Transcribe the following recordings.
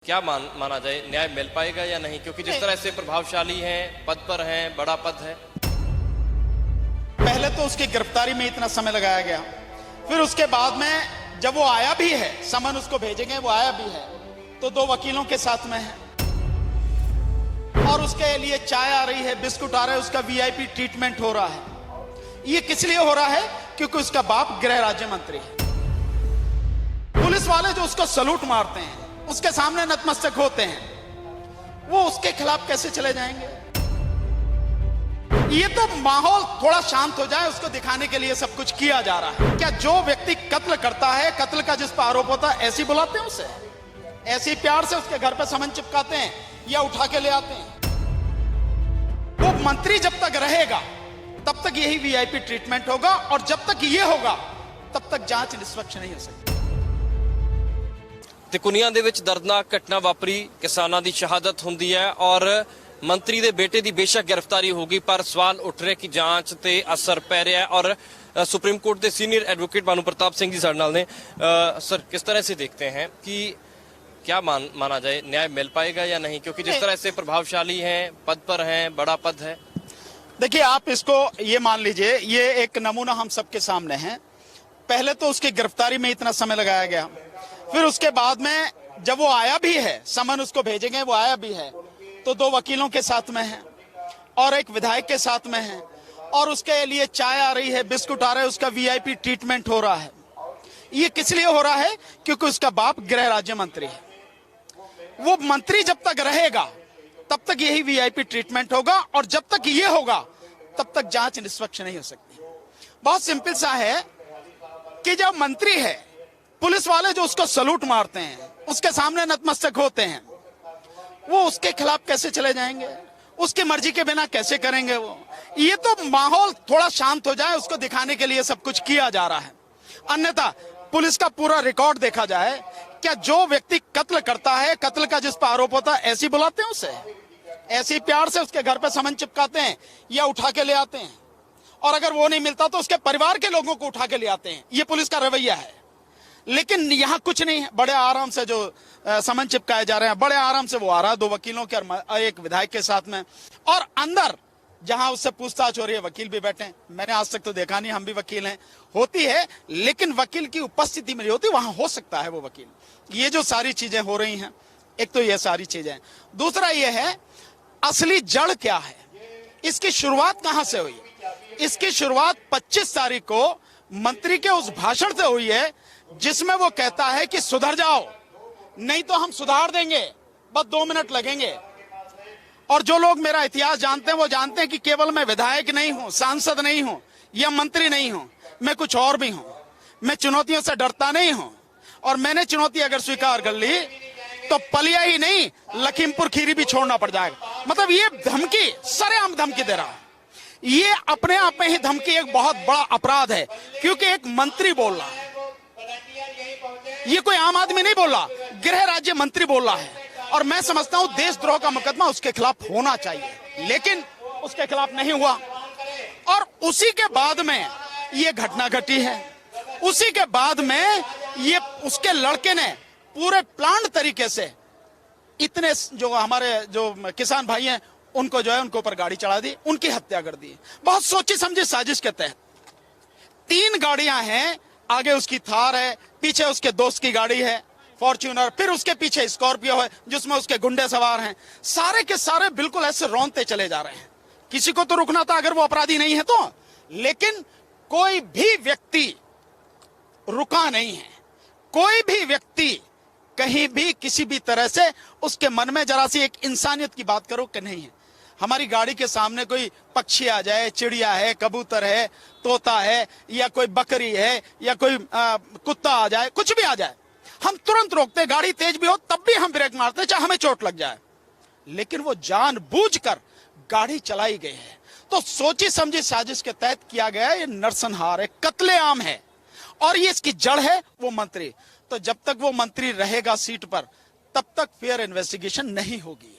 क्या माना जाए, न्याय मिल पाएगा या नहीं? क्योंकि जिस तरह से प्रभावशाली हैं, पद पर हैं, बड़ा पद है। पहले तो उसकी गिरफ्तारी में इतना समय लगाया गया, फिर उसके बाद में जब वो आया भी है, समन उसको भेजेंगे, वो आया भी है तो 2 वकीलों के साथ में है और उसके लिए चाय आ रही है, बिस्कुट आ रहा है, उसका वीआईपी ट्रीटमेंट हो रहा है। ये किस लिए हो रहा है? क्योंकि उसका बाप गृह राज्य मंत्री है। पुलिस वाले जो उसको सलूट मारते हैं, उसके सामने नतमस्तक होते हैं, वो उसके खिलाफ कैसे चले जाएंगे? ये तो माहौल थोड़ा शांत हो जाए उसको दिखाने के लिए सब कुछ किया जा रहा है। क्या जो व्यक्ति कत्ल करता है, कत्ल का जिस पर आरोप होता है, ऐसे बुलाते हैं उसे, ऐसे प्यार से उसके घर पे समन चिपकाते हैं या उठा के ले आते हैं? वो मंत्री जब तक रहेगा तब तक यही वीआईपी ट्रीटमेंट होगा और जब तक ये होगा तब तक जांच निष्पक्ष नहीं हो सकती। ਤਿਕੁਨੀਆਂ ਦੇ ਵਿੱਚ ਦਰਦਨਾਕ ਘਟਨਾ ਵਾਪਰੀ, ਕਿਸਾਨਾਂ ਦੀ ਸ਼ਹਾਦਤ ਹੁੰਦੀ ਹੈ ਔਰ ਮੰਤਰੀ ਦੇ ਬੇਟੇ ਦੀ ਬੇਸ਼ੱਕ ਗ੍ਰਿਫਤਾਰੀ ਹੋਗੀ, ਪਰ ਸਵਾਲ ਉੱਠ ਰਿਹਾ ਕਿ ਜਾਂਚ ਤੇ ਅਸਰ ਪੈ ਰਿਹਾ ਹੈ। ਔਰ सुप्रीम कोर्ट के सीनियर एडवोकेट भानु प्रताप सिंह जी साढ़े नाल ने। सर, किस तरह से देखते हैं कि क्या माना जाए, न्याय मिल पाएगा या नहीं? क्योंकि जिस तरह से प्रभावशाली हैं, पद पर हैं, बड़ा पद है। देखिए, आप इसको ये मान लीजिए, ये एक नमूना हम सबके सामने है। पहले तो उसकी गिरफ्तारी में इतना समय लगाया गया, फिर उसके बाद में जब वो आया भी है, समन उसको भेजेंगे, वो आया भी है तो 2 वकीलों के साथ में है और एक विधायक के साथ में है और उसके लिए चाय आ रही है, बिस्कुट आ रहा है, उसका वीआईपी ट्रीटमेंट हो रहा है। ये किस लिए हो रहा है? क्योंकि उसका बाप गृह राज्य मंत्री है। वो मंत्री जब तक रहेगा तब तक यही वीआईपी ट्रीटमेंट होगा और जब तक ये होगा तब तक जांच निष्पक्ष नहीं हो सकती। बहुत सिंपल सा है कि जब मंत्री है, पुलिस वाले जो उसको सलूट मारते हैं, उसके सामने नतमस्तक होते हैं, वो उसके खिलाफ कैसे चले जाएंगे? उसकी मर्जी के बिना कैसे करेंगे वो? ये तो माहौल थोड़ा शांत हो जाए उसको दिखाने के लिए सब कुछ किया जा रहा है। अन्यथा पुलिस का पूरा रिकॉर्ड देखा जाए, क्या जो व्यक्ति कत्ल करता है, कत्ल का जिस पर आरोप होता है, ऐसे बुलाते हैं उसे, ऐसे प्यार से उसके घर पे समन चिपकाते हैं या उठा के ले आते हैं और अगर वो नहीं मिलता तो उसके परिवार के लोगों को उठा के ले आते हैं। ये पुलिस का रवैया है। लेकिन यहाँ कुछ नहीं है, बड़े आराम से जो समन चिपकाए जा रहे हैं, बड़े आराम से वो आ रहा है 2 वकीलों के और एक विधायक के साथ में, और अंदर जहां उससे पूछताछ हो रही है वकील भी बैठे हैं। मैंने आज तक तो देखा नहीं, हम भी वकील हैं, होती है लेकिन वकील की उपस्थिति में नहीं होती, वहां हो सकता है वो वकील। ये जो सारी चीजें हो रही हैं, एक तो ये सारी चीजें, दूसरा ये है असली जड़ क्या है, इसकी शुरुआत कहां से हुई? इसकी शुरुआत 25 तारीख को मंत्री के उस भाषण से हुई है जिसमें वो कहता है कि सुधर जाओ, नहीं तो हम सुधार देंगे, बस 2 मिनट लगेंगे। और जो लोग मेरा इतिहास जानते हैं वो जानते हैं कि केवल मैं विधायक नहीं हूं, सांसद नहीं हूं या मंत्री नहीं हूं, मैं कुछ और भी हूं। मैं चुनौतियों से डरता नहीं हूं और मैंने चुनौती अगर स्वीकार कर ली तो पलिया ही नहीं, लखीमपुर खीरी भी छोड़ना पड़ जाएगा। मतलब ये धमकी, सरेआम धमकी दे रहा है। ये अपने आप में ही धमकी एक बहुत बड़ा अपराध है, क्योंकि एक मंत्री बोल रहा है, ये कोई आम आदमी नहीं बोल रहा, गृह राज्य मंत्री बोल रहा है। और मैं समझता हूं देशद्रोह का मुकदमा उसके खिलाफ होना चाहिए, लेकिन उसके खिलाफ नहीं हुआ। और उसी के बाद में ये घटना घटी है। उसी के बाद में ये उसके लड़के ने पूरे प्लान तरीके से इतने जो हमारे जो किसान भाई हैं उनको जो है उनके ऊपर गाड़ी चढ़ा दी, उनकी हत्या कर दी। बहुत सोची समझी साजिश के तहत 3 गाड़ियां हैं, आगे उसकी थार है, पीछे उसके दोस्त की गाड़ी है फॉर्च्यूनर, फिर उसके पीछे स्कॉर्पियो है जिसमें उसके गुंडे सवार हैं। सारे के सारे बिल्कुल ऐसे रौंदते चले जा रहे हैं। किसी को तो रुकना था अगर वो अपराधी नहीं है तो, लेकिन कोई भी व्यक्ति रुका नहीं है। कोई भी व्यक्ति कहीं भी किसी भी तरह से उसके मन में जरा सी एक इंसानियत की बात करो कि नहीं है। हमारी गाड़ी के सामने कोई पक्षी आ जाए, चिड़िया है, कबूतर है, तोता है, या कोई बकरी है, या कोई कुत्ता आ जाए, कुछ भी आ जाए, हम तुरंत रोकते। गाड़ी तेज भी हो तब भी हम ब्रेक मारते, चाहे हमें चोट लग जाए। लेकिन वो जानबूझकर गाड़ी चलाई गई है, तो सोची समझी साजिश के तहत किया गया है। ये नरसंहार है, कत्लेआम है और ये इसकी जड़ है वो मंत्री। तो जब तक वो मंत्री रहेगा सीट पर तब तक फेयर इन्वेस्टिगेशन नहीं होगी,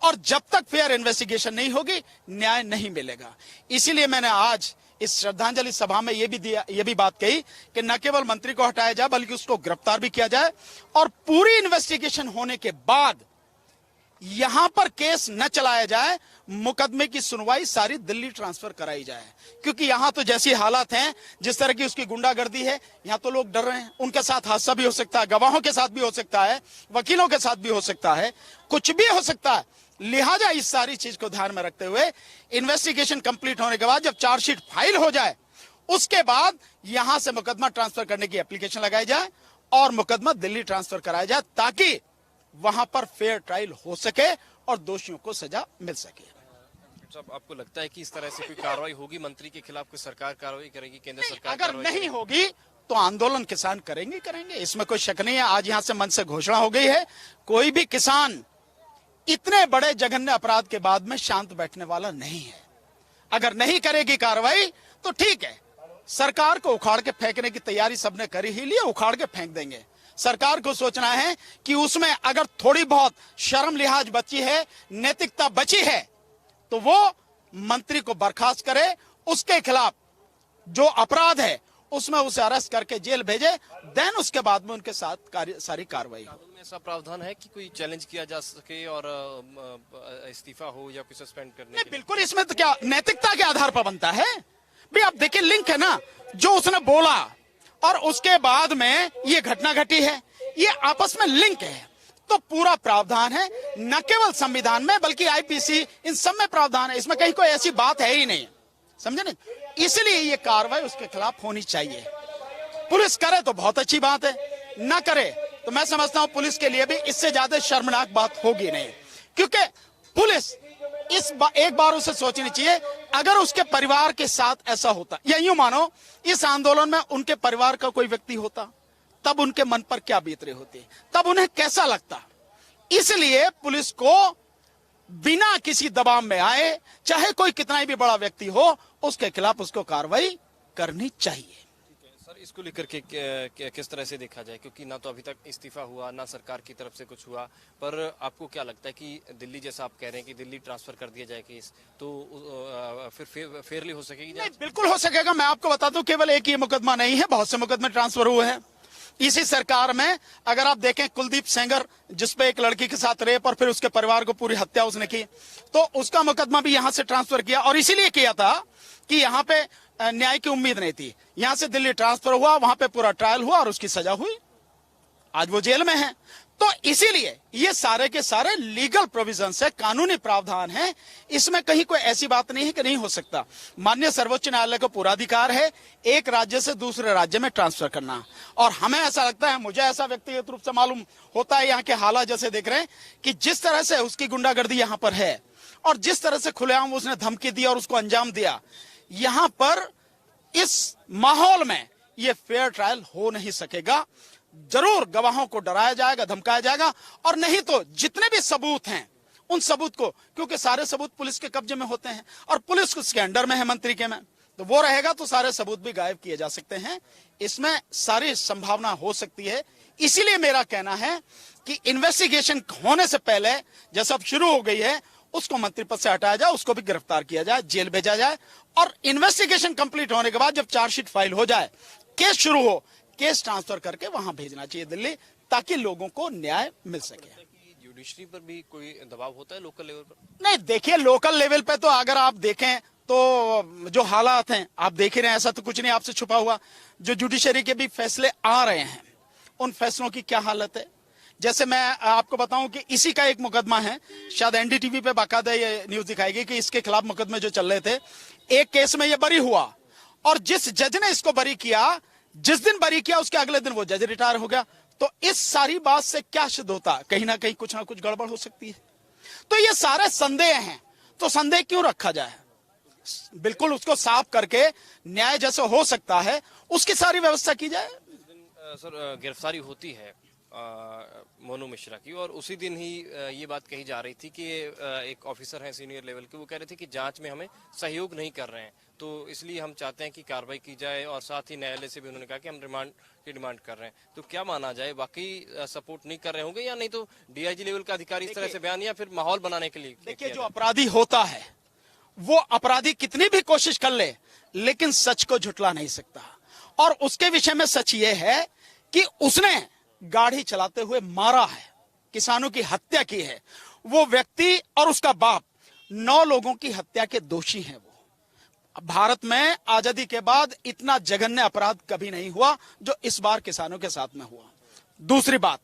और जब तक फेयर इन्वेस्टिगेशन नहीं होगी न्याय नहीं मिलेगा। इसीलिए मैंने आज इस श्रद्धांजलि सभा में ये भी बात कही कि न केवल मंत्री को हटाया जाए बल्कि उसको गिरफ्तार भी किया जाए और पूरी इन्वेस्टिगेशन होने के बाद यहां पर केस न चलाया जाए, मुकदमे की सुनवाई सारी दिल्ली ट्रांसफर कराई जाए। क्योंकि यहां तो जैसी हालात हैं, जिस तरह की उसकी गुंडागर्दी है, यहां तो लोग डर रहे हैं। उनके साथ हादसा भी हो सकता है, गवाहों के साथ भी हो सकता है, वकीलों के साथ भी हो सकता है, कुछ भी हो सकता है। लिहाजा इस सारी चीज को ध्यान में रखते हुए इन्वेस्टिगेशन कंप्लीट होने के बाद जब चार्जशीट फाइल हो जाए, उसके बाद यहां से मुकदमा ट्रांसफर करने की एप्लीकेशन लगाई जाए और मुकदमा दिल्ली ट्रांसफर कराया जाए, ताकि वहां पर फेयर ट्रायल हो सके और दोषियों को सजा मिल सके। साहब, आपको लगता है कि इस तरह से कोई कार्रवाई होगी मंत्री के खिलाफ, कोई सरकार कार्रवाई करेगी, केंद्र सरकार अगर कार्रवाई नहीं करेगी? होगी तो आंदोलन किसान करेंगे, इसमें कोई शक नहीं है। आज यहां से मन से घोषणा हो गई है, कोई भी किसान इतने बड़े जघन्य अपराध के बाद में शांत बैठने वाला नहीं है। अगर नहीं करेगी कार्रवाई तो ठीक है, सरकार को उखाड़ के फेंकने की तैयारी सबने करी ही ली, उखाड़ के फेंक देंगे। सरकार को सोचना है कि उसमें अगर थोड़ी बहुत शर्म लिहाज बची है, नैतिकता बची है, तो वो मंत्री को बर्खास्त करे, उसके खिलाफ जो अपराध है उसमें उसे अरेस्ट करके जेल भेजे, देन उसके बाद में उनके साथ सारी कार्रवाई हो। कानून में ऐसा प्रावधान है कि कोई चैलेंज किया जा सके और इस्तीफा हो या कोई सस्पेंड करने नहीं, के लिए? बिल्कुल। इसमें तो क्या नैतिकता के आधार पर बनता है भाई। आप देखिए, लिंक है ना, जो उसने बोला और उसके बाद में ये घटना घटी है, ये आपस में लिंक है। तो पूरा प्रावधान है, न केवल संविधान में बल्कि आईपीसी, इन सब में प्रावधान है। इसमें कहीं कोई ऐसी बात है ही नहीं, समझे नहीं? इसलिए ये कार्रवाई उसके खिलाफ होनी चाहिए। पुलिस करे तो बहुत अच्छी बात है, न करे तो मैं समझता हूं पुलिस के लिए भी इससे ज्यादा शर्मनाक बात होगी नहीं। क्योंकि पुलिस एक बार उसे सोचनी चाहिए, अगर उसके परिवार के साथ ऐसा होता, या यूं मानो इस आंदोलन में उनके परिवार का कोई व्यक्ति होता, तब उनके मन पर क्या बीत रही होती, तब उन्हें कैसा लगता। इसलिए पुलिस को बिना किसी दबाव में आए, चाहे कोई कितना भी बड़ा व्यक्ति हो, उसके खिलाफ उसको कार्रवाई करनी चाहिए। सर, इसको लेकर के किस तरह से देखा जाए, क्योंकि ना तो अभी तक इस्तीफा हुआ, ना सरकार की तरफ से कुछ हुआ, पर आपको क्या लगता है कि दिल्ली, जैसा आप कह रहे हैं कि दिल्ली ट्रांसफर कर दिया जाए केस, तो फिर फेयरली हो सकेगी? नहीं, बिल्कुल हो सकेगा। मैं आपको बता दूं, केवल एक ही मुकदमा नहीं है, बहुत से मुकदमे ट्रांसफर हुए हैं इसी सरकार में। अगर आप देखें, कुलदीप सेंगर, जिसपे एक लड़की के साथ रेप और फिर उसके परिवार को पूरी हत्या उसने की, तो उसका मुकदमा भी यहां से ट्रांसफर किया, और इसीलिए किया था कि यहां पे न्याय की उम्मीद नहीं थी। यहां से दिल्ली ट्रांसफर हुआ, वहां पे पूरा ट्रायल हुआ और उसकी सजा हुई, आज वो जेल में है। तो इसीलिए ये सारे के सारे लीगल प्रोविजन है, कानूनी प्रावधान है, इसमें कहीं कोई ऐसी बात नहीं है कि नहीं हो सकता। माननीय सर्वोच्च न्यायालय को पूरा अधिकार है एक राज्य से दूसरे राज्य में ट्रांसफर करना, और हमें ऐसा लगता है, मुझे ऐसा व्यक्तिगत रूप से मालूम होता है, यहाँ के हालात जैसे देख रहे हैं कि जिस तरह से उसकी गुंडागर्दी यहाँ पर है और जिस तरह से खुलेआम उसने धमकी दी और उसको अंजाम दिया, यहां पर इस माहौल में यह फेयर ट्रायल हो नहीं सकेगा। जरूर गवाहों को डराया जाएगा, धमकाया जाएगा, और नहीं तो जितने भी सबूत हैं उन सबूत को, क्योंकि सारे सबूत पुलिस के कब्जे में होते हैं और पुलिस उसके अंडर में है, मंत्री के में, तो वो रहेगा तो सारे सबूत भी गायब किए जा सकते हैं। इसमें सारी संभावना हो सकती है। इसीलिए मेरा कहना है कि इन्वेस्टिगेशन होने से पहले, जैसा अब शुरू हो गई है, उसको मंत्री पद से हटाया जाए, उसको भी गिरफ्तार किया जाए, जेल भेजा जाए, और इन्वेस्टिगेशन कंप्लीट होने के बाद जब चार्जशीट फाइल हो जाए, केस शुरू हो, केस ट्रांसफर करके वहां भेजना चाहिए दिल्ली, ताकि लोगों को न्याय मिल सके। जुडिशरी पर भी कोई दबाव होता है लोकल लेवल पर? नहीं, देखिए, लोकल लेवल पे तो अगर आप देखें तो जो हालात हैं आप देख ही रहे हैं, ऐसा तो कुछ नहीं आपसे छुपा हुआ। जो जुडिशरी के भी फैसले आ रहे हैं, उन फैसलों की क्या हालत है, जैसे मैं आपको बताऊं कि इसी का एक मुकदमा है, शायद एनडीटीवी पे बाकायदा ये न्यूज दिखाएगी कि इसके खिलाफ मुकदमे जो चल रहे थे, एक केस में ये बरी हुआ, और जिस जज ने इसको बरी किया, जिस दिन बरी किया उसके अगले दिन वो जज रिटायर हो गया। तो इस सारी बात से क्या सिद्ध होता, कहीं ना कहीं कुछ ना कुछ गड़बड़ हो सकती है। तो ये सारे संदेह हैं, तो संदेह क्यों रखा जाए? बिल्कुल उसको साफ करके न्याय जैसे हो सकता है उसकी सारी व्यवस्था की जाए। सर, गिरफ्तारी होती है मोनू मिश्रा की, और उसी दिन ही ये बात कही जा रही थी कि एक ऑफिसर हैं सीनियर लेवल के, वो कह रहे थे कि जांच में हमें सहयोग नहीं कर रहे हैं, तो इसलिए हम चाहते हैं कि कार्रवाई की जाए, और साथ ही न्यायालय से भी उन्होंने कहा कि हम रिमांड की डिमांड कर रहे हैं। तो क्या माना जाए, वाकई सपोर्ट नहीं कर रहे होंगे, या नहीं तो डीआईजी लेवल का अधिकारी इस तरह से बयान, या फिर माहौल बनाने के लिए? देखिए, जो अपराधी होता है वो अपराधी कितनी भी कोशिश कर ले, लेकिन सच को झुटला नहीं सकता। और उसके विषय में सच ये है कि उसने गाड़ी चलाते हुए मारा है, किसानों की हत्या की है। वो व्यक्ति और उसका बाप 9 लोगों की हत्या के दोषी हैं। वो भारत में आजादी के बाद इतना जघन्य अपराध कभी नहीं हुआ जो इस बार किसानों के साथ में हुआ। दूसरी बात,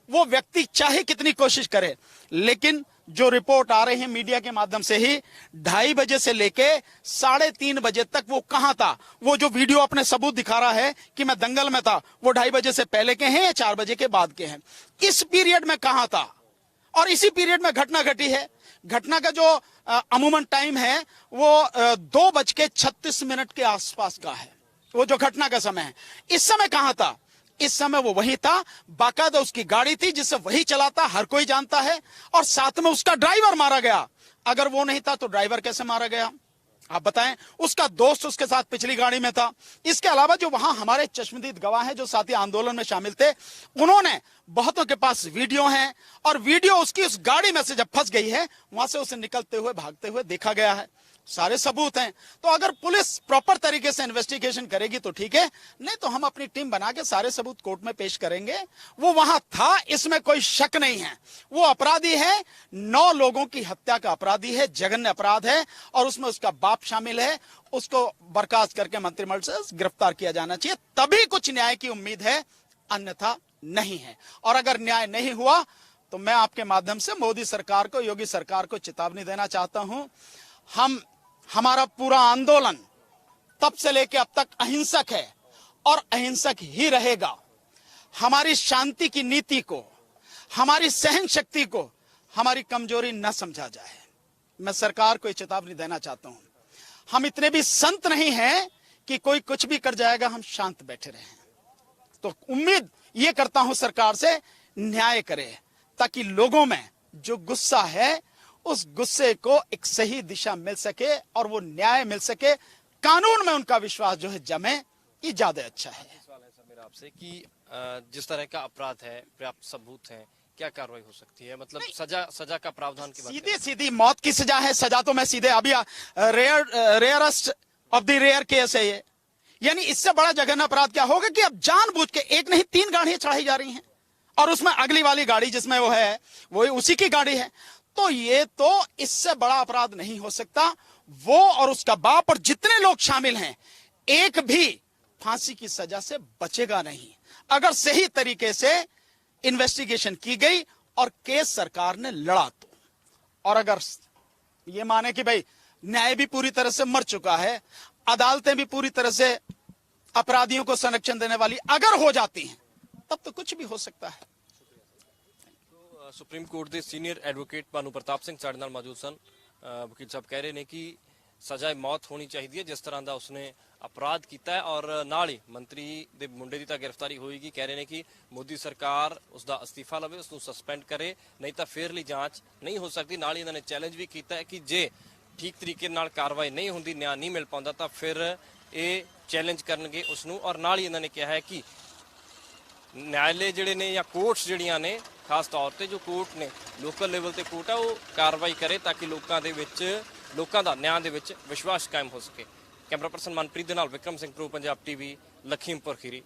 वो व्यक्ति चाहे कितनी कोशिश करे, लेकिन जो रिपोर्ट आ रही है मीडिया के माध्यम से ही, 2:30 बजे से लेके 3:30 बजे तक वो कहां था। वो जो वीडियो अपने सबूत दिखा रहा है कि मैं दंगल में था, वो 2:30 बजे से पहले के हैं या 4 बजे के बाद के हैं, इस पीरियड में कहां था। और इसी पीरियड में घटना घटी है। घटना का जो अमूमन टाइम है वो 2:36 के आसपास का है, वो जो घटना का समय है। इस समय कहां था? इस समय वो वही था, बाकायदा उसकी गाड़ी थी जिसे वही चलाता, हर कोई जानता है। और साथ में उसका ड्राइवर मारा गया। अगर वो नहीं था तो ड्राइवर कैसे मारा गया, आप बताएं। उसका दोस्त उसके साथ पिछली गाड़ी में था। इसके अलावा जो वहां हमारे चश्मदीद गवाह हैं जो साथी आंदोलन में शामिल थे, उन्होंने, बहुतों के पास वीडियो हैं, और वीडियो उसकी उस गाड़ी में से जब फंस गई है, वहां से उसे निकलते हुए भागते हुए देखा गया है। सारे सबूत हैं। तो अगर पुलिस प्रॉपर तरीके से इन्वेस्टिगेशन करेगी तो ठीक है, नहीं तो हम अपनी टीम बना के सारे सबूत कोर्ट में पेश करेंगे। वो वहां था, इसमें कोई शक नहीं है। वो अपराधी है, 9 लोगों की हत्या का अपराधी है, जघन्य अपराध है, और उसमें उसका बाप शामिल है। उसको बर्खास्त करके मंत्रिमंडल से गिरफ्तार किया जाना चाहिए, तभी कुछ न्याय की उम्मीद है, अन्यथा नहीं है। और अगर न्याय नहीं हुआ तो मैं आपके माध्यम से मोदी सरकार को, योगी सरकार को चेतावनी देना चाहता हूं। हमारा पूरा आंदोलन तब से लेकर अब तक अहिंसक है और अहिंसक ही रहेगा। हमारी शांति की नीति को, हमारी सहन शक्ति को हमारी कमजोरी न समझा जाए। मैं सरकार को चेतावनी देना चाहता हूं। हम इतने भी संत नहीं हैं कि कोई कुछ भी कर जाएगा हम शांत बैठे रहें। तो उम्मीद ये करता हूं सरकार से, न्याय करे, ताकि लोगों में जो गुस्सा है उस गुस्से को एक सही दिशा मिल सके और वो न्याय मिल सके, कानून में उनका विश्वास जो है जमे। ये ज्यादा अच्छा है। सवाल है सर मेरा आपसे कि जिस तरह का अपराध है, पर्याप्त सबूत है, क्या कार्रवाई हो सकती है? मतलब सजा का प्रावधान की बात सीधी सीधी मौत की सजा है। सजा तो मैं सीधे अभी rarest of the rare case है ये। यानी इससे बड़ा जघन्य अपराध क्या होगा कि अब जानबूझ के एक नहीं 3 गाड़ियां चढ़ाई जा रही हैं, और उसमें अगली वाली गाड़ी जिसमें वो है वो उसी की गाड़ी है। तो ये तो इससे बड़ा अपराध नहीं हो सकता। वो और उसका बाप और जितने लोग शामिल हैं, एक भी फांसी की सजा से बचेगा नहीं, अगर सही तरीके से इन्वेस्टिगेशन की गई और केस सरकार ने लड़ा तो। और अगर ये माने कि भाई न्याय भी पूरी तरह से मर चुका है, अदालतें भी पूरी तरह से अपराधियों को संरक्षण देने वाली अगर हो जाती हैं, तब तो कुछ भी हो सकता है। सुप्रीम कोर्ट के सीनियर एडवोकेट भानु प्रताप सिंह साडे नाल मौजूद सन। वकील साहब कह रहे हैं कि सजाए मौत होनी चाहिए जिस तरह का उसने अपराध किया है, और नाल ही मंत्री दे मुंडे की गिरफ्तारी होएगी। कह रहे हैं कि मोदी सरकार उसका अस्तीफा लवे, उसको सस्पेंड करे, नहीं तो फेरली जांच नहीं हो सकती। नाल ही इन्होंने चैलेंज भी किया है कि जे ठीक तरीके नाल कार्रवाई नहीं होंदी, न्याय नहीं मिल पाता, तो फिर ये चैलेंज करनगे उसनू। और नाल ही इन्होंने कहा है कि न्यायालय जिहड़े ने या कोर्ट्स जिहड़ियां ने, खास तौर पर जो कोर्ट ने लोकल लेवल ते कोर्ट है, वो कार्रवाई करे ताकि लोगों का न्याय दे विच विश्वास कायम हो सके। कैमरा पर्सन मनप्रीत दे नाल विक्रम सिंह प्रो पंजाब टीवी, लखीमपुर खीरी।